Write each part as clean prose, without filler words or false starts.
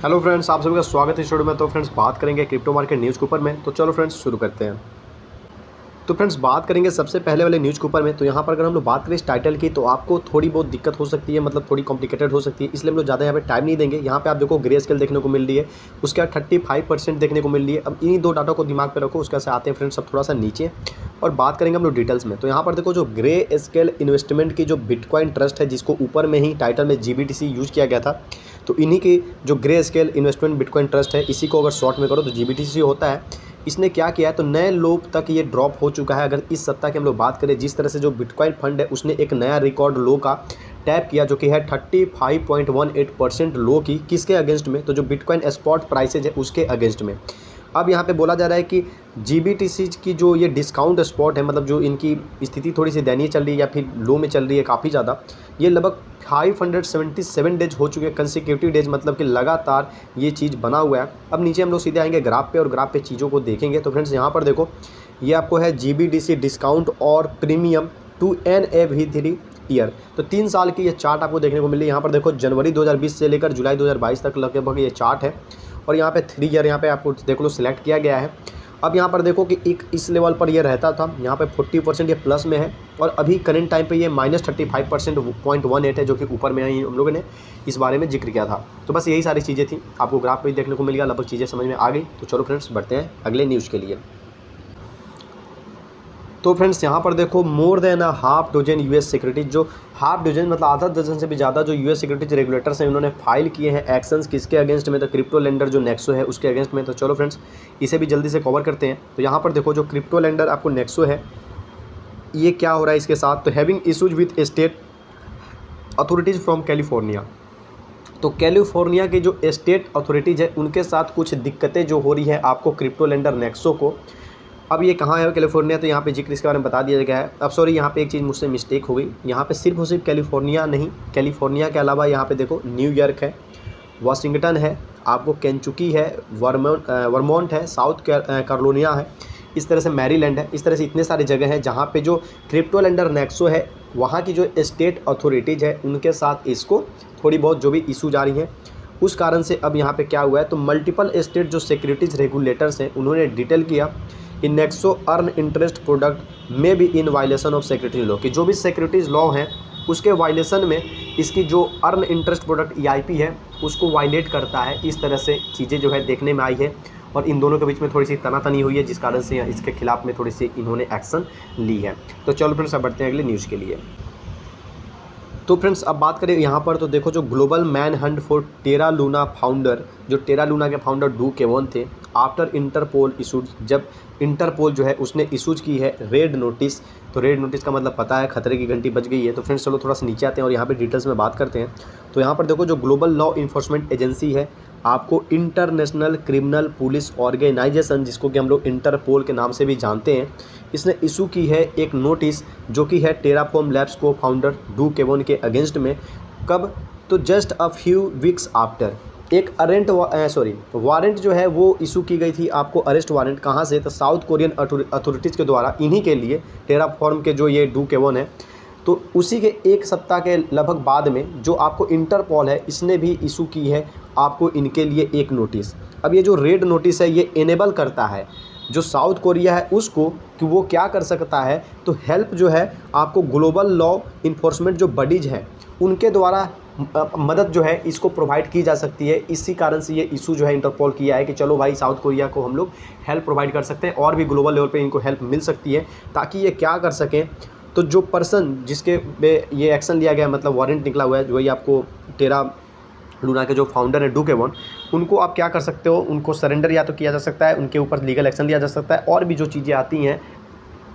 Hello friends, आप सभी का स्वागत है इस वीडियो में। तो फ्रेंड्स बात करेंगे क्रिप्टो मार्केट न्यूज़ के ऊपर में। तो चलो फ्रेंड्स शुरू करते हैं। तो फ्रेंड्स बात करेंगे सबसे पहले वाले न्यूज़ के ऊपर में। तो यहाँ पर अगर हम लोग बात करें इस टाइटल की, तो आपको थोड़ी बहुत दिक्कत हो सकती है, मतलब थोड़ी कॉम्प्लिकेटेड हो सकती है, इसलिए हम लोग ज़्यादा यहाँ पे टाइम नहीं देंगे। यहाँ पे आप देखो ग्रे स्केल देखने को मिल रही है, उसके बाद 35% देखने को मिल रही है। अब इन्हीं दो डाटा को दिमाग पे रखो, उसके से आते हैं फ्रेंड्स अब थोड़ा सा नीचे और बात करेंगे हम लोग डिटेल्स में। तो यहाँ पर देखो जो ग्रे स्केल इन्वेस्टमेंट की जो बिटकॉइन ट्रस्ट है, जिसको ऊपर में ही टाइटल में GBTC यूज़ किया गया था, तो इन्हीं की जो grey scale investment bitcoin trust है, इसी को अगर शॉर्ट में करो तो GBTC होता है। इसने क्या किया है, तो नए लो तक ये ड्रॉप हो चुका है। अगर इस सप्ताह की हम लोग बात करें, जिस तरह से जो बिटकॉइन फंड है उसने एक नया रिकॉर्ड लो का टैप किया, जो कि है 35.18% लो की, किसके अगेंस्ट में, तो जो बिटकॉइन स्पॉट प्राइसेज है उसके अगेंस्ट में। अब यहाँ पे बोला जा रहा है कि GBTC की जो ये डिस्काउंट स्पॉट है, मतलब जो इनकी स्थिति थोड़ी सी दयनीय चल रही है या फिर लो में चल रही है काफ़ी ज़्यादा, ये लगभग 577 डेज हो चुके हैं, कंसिक्यूटिव डेज, मतलब कि लगातार ये चीज़ बना हुआ है। अब नीचे हम लोग सीधे आएंगे ग्राफ पे और ग्राफ पे चीज़ों को देखेंगे। तो फ्रेंड्स यहाँ पर देखो, ये आपको है GBTC डिस्काउंट और प्रीमियम टू NAV3 ईयर। तो 3 साल की ये चार्ट आपको देखने को मिली। यहाँ पर देखो जनवरी 2020 से लेकर जुलाई 2022 तक लगभग ये चार्ट है, और यहाँ पे 3 ईयर यहाँ पे आपको देख लो सिलेक्ट किया गया है। अब यहाँ पर देखो कि एक इस लेवल पर ये रहता था, यहाँ पे 40% ये प्लस में है, और अभी करंट टाइम पे ये -35% है, जो कि ऊपर में आई हम लोगों ने इस बारे में जिक्र किया था। तो बस यही सारी चीज़ें थी, आपको ग्राफ पे देखने को मिल गया, लगभग चीज़ें समझ में आ गई। तो चलो फ्रेंड्स बढ़ते हैं अगले न्यूज़ के लिए। तो फ्रेंड्स यहाँ पर देखो more than a half dozen US securities, जो हाफ डजन मतलब आधा दर्जन से भी ज़्यादा जो US सिक्योरिटीज रेगुलेटर्स हैं, उन्होंने फाइल किए हैं एक्शंस किसके अगेंस्ट में, तो क्रिप्टो लेंडर जो नेक्सो है उसके अगेंस्ट में। तो चलो फ्रेंड्स इसे भी जल्दी से कवर करते हैं। तो यहाँ पर देखो जो क्रिप्टो लेंडर आपको नेक्सो है, ये क्या हो रहा है इसके साथ, तो having issues with state authorities from California. तो कैलिफोर्निया के जो स्टेट अथॉरिटीज़ है उनके साथ कुछ दिक्कतें जो हो रही है आपको क्रिप्टो लेंडर नेक्सो को। अब ये कहाँ है कैलिफोर्निया, तो यहाँ पे जिक्र इसके बारे में बता दिया गया है। अब सॉरी, यहाँ पे एक चीज़ मुझसे मिस्टेक हो गई, यहाँ पे सिर्फ और सिर्फ कैलिफोर्निया नहीं, कैलिफोर्निया के अलावा यहाँ पे देखो न्यूयॉर्क है, वाशिंगटन है, आपको केंचुकी है, वर्मोंट है, साउथ कैरोलिना है, इस तरह से मैरीलैंड है। इस तरह से इतने सारे जगह हैं जहाँ पे जो क्रिप्टो लेंडर नेक्सो है, वहाँ की जो स्टेट अथॉरिटीज़ है उनके साथ इसको थोड़ी बहुत जो भी इशू जा रही हैं, उस कारण से अब यहाँ पे क्या हुआ है, तो मल्टीपल स्टेट जो सिक्योरिटीज़ रेगुलेटर्स हैं उन्होंने डिटेल किया कि नेक्सो अर्न इंटरेस्ट प्रोडक्ट में भी in violation of security law, कि जो भी सिक्योरिटीज़ लॉ हैं उसके वायलेशन में इसकी जो अर्न इंटरेस्ट प्रोडक्ट EIP है उसको वायलेट करता है। इस तरह से चीज़ें जो है देखने में आई है, और इन दोनों के बीच में थोड़ी सी तनातनी हुई है, जिस कारण से इसके खिलाफ में थोड़ी सी इन्होंने एक्शन ली है। तो चलो फ्रेंड्स अब बढ़ते हैं अगले न्यूज़ के लिए। तो फ्रेंड्स अब बात करें यहाँ पर, तो देखो जो global man hunt for Terra Luna founder, जो टेरा लूना के फाउंडर डू केवॉन थे, आफ्टर इंटरपोल इशूज, जब इंटरपोल जो है उसने इशूज की है रेड नोटिस। तो रेड नोटिस का मतलब पता है, खतरे की घंटी बज गई है। तो फ्रेंड्स चलो थोड़ा सा नीचे आते हैं और यहाँ पे डिटेल्स में बात करते हैं। तो यहाँ पर देखो जो ग्लोबल लॉ इन्फोर्समेंट एजेंसी है, आपको इंटरनेशनल क्रिमिनल पुलिस ऑर्गेनाइजेशन, जिसको कि हम लोग इंटरपोल के नाम से भी जानते हैं, इसने इशू की है एक नोटिस, जो कि है टेराफॉर्म लैब्स को फाउंडर डू केवॉन के अगेंस्ट में। कब, तो just a few weeks after एक वारंट जो है वो इशू की गई थी, आपको अरेस्ट वारंट कहाँ से, तो साउथ कोरियन अथॉरिटीज़ के द्वारा इन्हीं के लिए, टेराफॉर्म के जो ये डू केवॉन है। तो उसी के एक सप्ताह के लगभग बाद में जो आपको इंटरपोल है इसने भी इशू की है आपको इनके लिए एक नोटिस। अब ये जो रेड नोटिस है ये इनेबल करता है जो साउथ कोरिया है उसको, कि वो क्या कर सकता है, तो हेल्प जो है आपको ग्लोबल लॉ इन्फोर्समेंट जो बडीज़ हैं उनके द्वारा मदद जो है इसको प्रोवाइड की जा सकती है। इसी कारण से ये इशू जो है इंटरपोल किया है कि चलो भाई साउथ कोरिया को हम लोग हेल्प प्रोवाइड कर सकते हैं, और भी ग्लोबल लेवल पे इनको हेल्प मिल सकती है, ताकि ये क्या कर सकें, तो जो पर्सन जिसके पे ये एक्शन लिया गया, मतलब वारंट निकला हुआ है, वही आपको टेरा लूना के जो फाउंडर है डू केवॉन, उनको आप क्या कर सकते हो, उनको सरेंडर या तो किया जा सकता है, उनके ऊपर लीगल एक्शन लिया जा सकता है, और भी जो चीज़ें आती हैं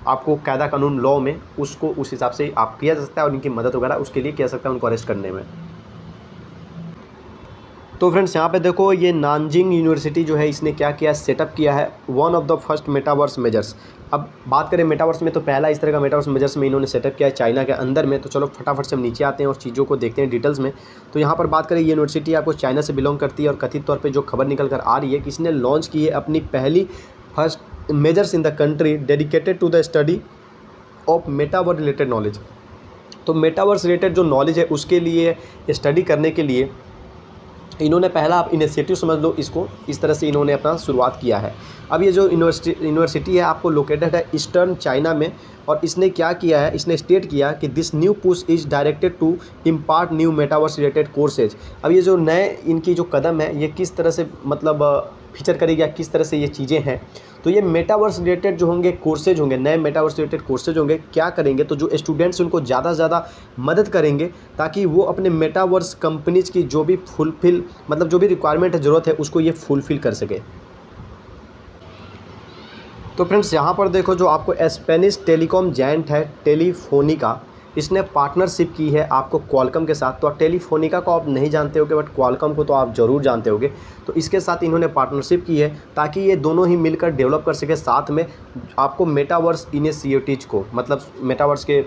आपको कायदा कानून लॉ में, उसको उस हिसाब से आप किया जा सकता है, और उनकी मदद वगैरह उसके लिए किया जा सकता है उनको अरेस्ट करने में। तो फ्रेंड्स यहाँ पे देखो ये नानजिंग यूनिवर्सिटी जो है इसने क्या किया, सेटअप किया है one of the first metaverse measures. अब बात करें मेटावर्स में, तो पहला इस तरह का मेटावर्स मेजर्स में इन्होंने सेटअप किया है चाइना के अंदर में। तो चलो फटाफट से हम नीचे आते हैं और चीज़ों को देखते हैं डिटेल्स में। तो यहाँ पर बात करें, ये यूनिवर्सिटी आपको चाइना से बिलोंग करती है, और कथित तौर पर जो खबर निकल कर आ रही है कि इसने लॉन्च की है अपनी पहली first measures in the country dedicated to the study of metaverse related knowledge. तो मेटावर्स रिलेटेड जो नॉलेज है उसके लिए स्टडी करने के लिए इन्होंने पहला आप इनिशिएटिव समझ लो इसको, इस तरह से इन्होंने अपना शुरुआत किया है। अब ये जो यूनिवर्सिटी है आपको लोकेटेड है ईस्टर्न चाइना में, और इसने क्या किया है, इसने स्टेट किया कि this new push is directed to impart new metaverse related courses. अब ये जो नए इनकी जो कदम है ये किस तरह से मतलब फीचर करेगी या किस तरह से ये चीज़ें हैं, तो ये मेटावर्स रिलेटेड जो होंगे कोर्सेज होंगे, नए मेटावर्स रिलेटेड कोर्सेज होंगे, क्या करेंगे तो जो स्टूडेंट्स उनको ज़्यादा से ज़्यादा मदद करेंगे ताकि वो अपने मेटावर्स कंपनीज की जो भी फुलफिल मतलब जो भी रिक्वायरमेंट है, ज़रूरत है, उसको ये फुलफिल कर सके। तो फ्रेंड्स यहाँ पर देखो जो आपको स्पेनिश टेलीकॉम जायंट है टेलीफोनिका, इसने पार्टनरशिप की है आपको क्वालकॉम के साथ। तो टेलीफोनिका को आप नहीं जानते होगे बट क्वालकॉम को तो आप ज़रूर जानते होगे। तो इसके साथ इन्होंने पार्टनरशिप की है ताकि ये दोनों ही मिलकर डेवलप कर सके साथ में आपको मेटावर्स इनिशिएटिव्स को, मतलब मेटावर्स के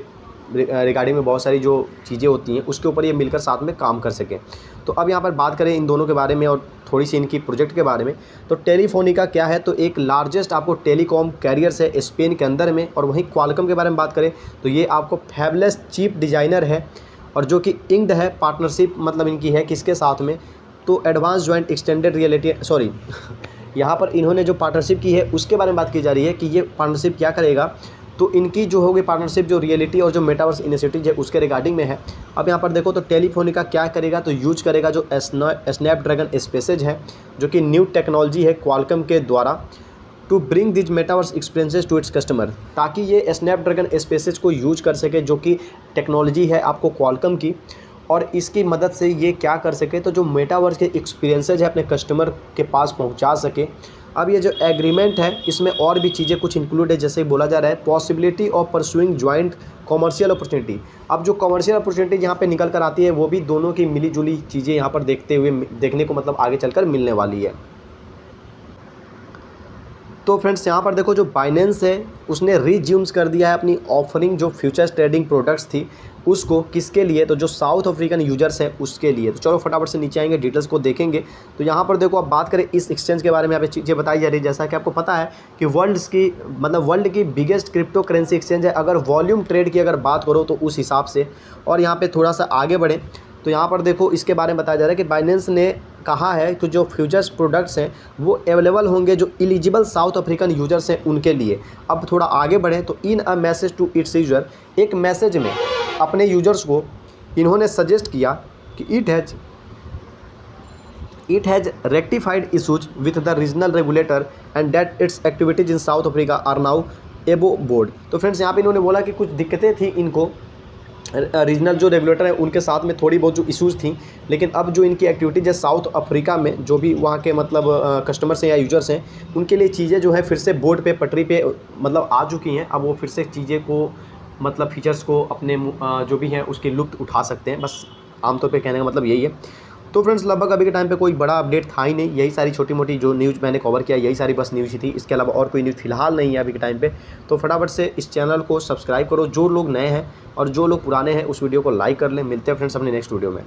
रिगार्डिंग में बहुत सारी जो चीज़ें होती हैं उसके ऊपर ये मिलकर साथ में काम कर सकें। तो अब यहाँ पर बात करें इन दोनों के बारे में और थोड़ी सी इनकी प्रोजेक्ट के बारे में। तो टेलीफोनिका क्या है, तो एक लार्जेस्ट आपको टेलीकॉम कैरियर्स है स्पेन के अंदर में। और वहीं क्वालकॉम के बारे में बात करें तो ये आपको फैबलेस चिप डिज़ाइनर है और जो कि इंक्ड है पार्टनरशिप मतलब इनकी है किसके साथ में, तो advance joint extended reality sorry यहाँ पर इन्होंने जो पार्टनरशिप की है उसके बारे में बात की जा रही है कि ये पार्टनरशिप क्या करेगा, तो इनकी जो होगी पार्टनरशिप जो रियलिटी और जो मेटावर्स इनिशिएटिव है उसके रिगार्डिंग में है। अब यहाँ पर देखो तो टेलीफोनिका क्या करेगा, तो यूज करेगा जो स्नैपड्रैगन स्पेसेज है जो कि न्यू टेक्नोलॉजी है क्वालकॉम के द्वारा, to bring these metaverse experiences to its customer, ताकि ये स्नैपड्रैगन स्पेसेज को यूज कर सके जो कि टेक्नोलॉजी है आपको क्वालकॉम की, और इसकी मदद से ये क्या कर सके तो जो मेटावर्स के एक्सपीरियंसेज है अपने कस्टमर के पास पहुंचा सके। अब ये जो एग्रीमेंट है इसमें और भी चीज़ें कुछ इंक्लूड है, जैसे बोला जा रहा है possibility of pursuing joint commercial opportunity. अब जो कॉमर्शियल अपॉर्चुनिटी यहाँ पे निकल कर आती है वो भी दोनों की मिली जुली चीज़ें यहाँ पर देखने को मतलब आगे चलकर मिलने वाली है। तो फ्रेंड्स यहाँ पर देखो जो बाइनेंस है उसने रिज्यूम्स कर दिया है अपनी ऑफरिंग जो फ्यूचर्स ट्रेडिंग प्रोडक्ट्स थी उसको, किसके लिए, तो जो साउथ अफ्रीकन यूजर्स हैं उसके लिए। तो चलो फटाफट से नीचे आएंगे डिटेल्स को देखेंगे। तो यहाँ पर देखो अब बात करें इस एक्सचेंज के बारे में, यहाँ पे चीज़ें बताई जा रही है जैसा कि आपको पता है कि वर्ल्ड की बिगेस्ट क्रिप्टो करेंसी एक्सचेंज है अगर वॉल्यूम ट्रेड की अगर बात करो तो उस हिसाब से। और यहाँ पर थोड़ा सा आगे बढ़ें तो यहाँ पर देखो इसके बारे में बताया जा रहा है कि बाइनेंस ने कहा है कि जो फ्यूचर्स प्रोडक्ट्स हैं वो अवेलेबल होंगे जो एलिजिबल साउथ अफ्रीकन यूजर्स हैं उनके लिए। अब थोड़ा आगे बढ़ें तो in a message to its user, एक मैसेज में अपने यूजर्स को इन्होंने सजेस्ट किया कि it has rectified issues with the regional regulator and that its activities in South Africa are now above board. तो फ्रेंड्स यहाँ पे इन्होंने बोला कि कुछ दिक्कतें थी इनको रीजनल जो रेगुलेटर है उनके साथ में थोड़ी बहुत जो इश्यूज़ थी, लेकिन अब जो इनकी एक्टिविटीज़ है साउथ अफ्रीका में जो भी वहाँ के मतलब कस्टमर्स हैं या यूजर्स हैं उनके लिए चीज़ें जो है फिर से बोर्ड पे पटरी पे मतलब आ चुकी हैं। अब वो फिर से चीज़ें को मतलब फीचर्स को अपने जो भी हैं उसकी लुत्फ़ उठा सकते हैं, बस आमतौर पे कहने का मतलब यही है। तो फ्रेंड्स लगभग अभी के टाइम पे कोई बड़ा अपडेट था ही नहीं, यही सारी छोटी मोटी जो न्यूज़ मैंने कवर किया यही सारी बस न्यूज़ ही थी, इसके अलावा और कोई न्यूज़ फिलहाल नहीं है अभी के टाइम पे। तो फटाफट से इस चैनल को सब्सक्राइब करो जो लोग नए हैं, और जो लोग पुराने हैं उस वीडियो को लाइक कर लें। मिलते हैं फ्रेंड्स अपने नेक्स्ट वीडियो में।